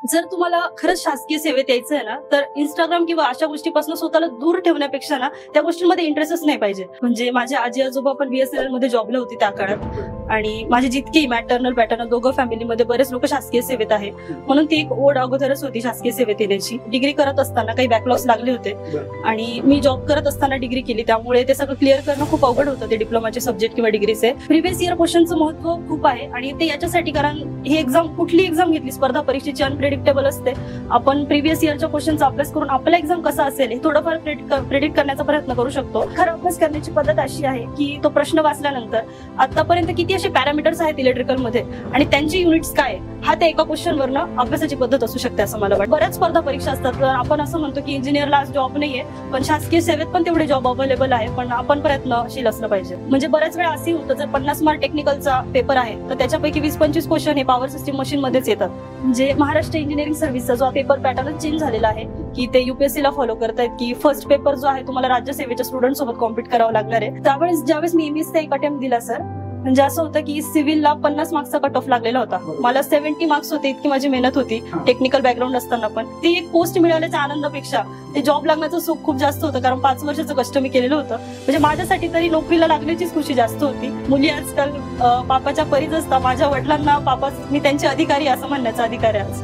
जर तुम्हाला खरंच शासकीय सेवेत यायचं आहे ना, तर Instagram किंवा अशा गोष्टीपासून स्वतःला दूर ठेवण्यापेक्षा ना, त्या गोष्टींमध्ये इंटरेस्टच नाही पाहिजे. म्हणजे माझे आजी-आजोबा पण BSNL मध्ये जॉबला होते त्या काळात आणि माझे जितके मॅटर्नल पॅटर्नल दोघं फॅमिलीमध्ये बरेच लोक शासकीय सेवेत आहे. म्हणून ती एक ओढ अगोदरच होती शासकीय सेवेत येण्याची. डिग्री करत असताना काही बॅकलॉग्स लागले होते आणि मी जॉब करत असताना डिग्री केली, त्यामुळे ते सगळं क्लिअर करणं खूप अवघड होतं. ते डिप्लोमाचे सब्जेक्ट किंवा डिग्रीचे प्रिव्हियस इयर क्वेश्चनचं महत्व खूप आहे आणि ते याच्यासाठी कारण ही एक्झाम कुठली एक्झाम घेतली स्पर्धा परीक्षेची अनप्रेडिक्टेबल असते. आपण प्रिव्हियस इयरच्या क्वेश्चनचा अभ्यास करून आपला एक्झाम कसा असेल हे थोडंफार प्रेडिक्ट करण्याचा प्रयत्न करू शकतो. खरं अभ्यास करण्याची पद्धत अशी आहे की तो प्रश्न वाचल्यानंतर आतापर्यंत किती असे पॅरामीटर्स आहेत इलेक्ट्रिकल मध्ये आणि त्यांची युनिट्स काय हा त्या एका क्वेश्चनवरनं अभ्यासाची पद्धत असू शकते असं मला वाटतं. बऱ्याच स्पर्धा परीक्षा असतात. तर आपण असं म्हणतो की इंजिनियरला आज जॉब नाहीये, पण शासकीय सेवेत पण तेवढे जॉब अवेलेबल आहे. पण आपण प्रयत्नशील असलं पाहिजे. म्हणजे बऱ्याच वेळा असंही होतं जर 50 मार्क टेक्निकलचा पेपर आहे तर त्याच्यापैकी 20-25 क्वेश्चन हे पॉवर सिस्टीम मशीन मध्येच येतात. म्हणजे महाराष्ट्र इंजिनिअरिंग सर्व्हिसचा जो पेपर पॅटर्न चेंज झालेला आहे की ते UPSC ला फॉलो करतायत की फर्स्ट पेपर जो आहे तुम्हाला राज्यसेवेच्या स्टुडंट सोबत कॉम्पिट करावं लागणार आहे. त्यावेळेस ज्यावेळेस मी MSc एक अटेम्प्ट दिला सर, म्हणजे असं होतं की सिव्हिलला 50 मार्क्सचा कट ऑफ लागलेला होता. मला 70 मार्क्स होते. इतकी माझी मेहनत होती टेक्निकल बॅकग्राऊंड असताना पण ती एक पोस्ट मिळाल्याच्या आनंदापेक्षा ते जॉब लागण्याचं सुख खूप जास्त होतं. कारण 5 वर्षाचं कष्ट मी केलेलं होतं. म्हणजे माझ्यासाठी तरी नोकरीला लागण्याचीच खुशी जास्त होती. मुली आजकाल बापाच्या परीच असतात. माझ्या वडिलांना बापा मी त्यांचे अधिकारी असं म्हणण्याचा अधिकार आहे आज.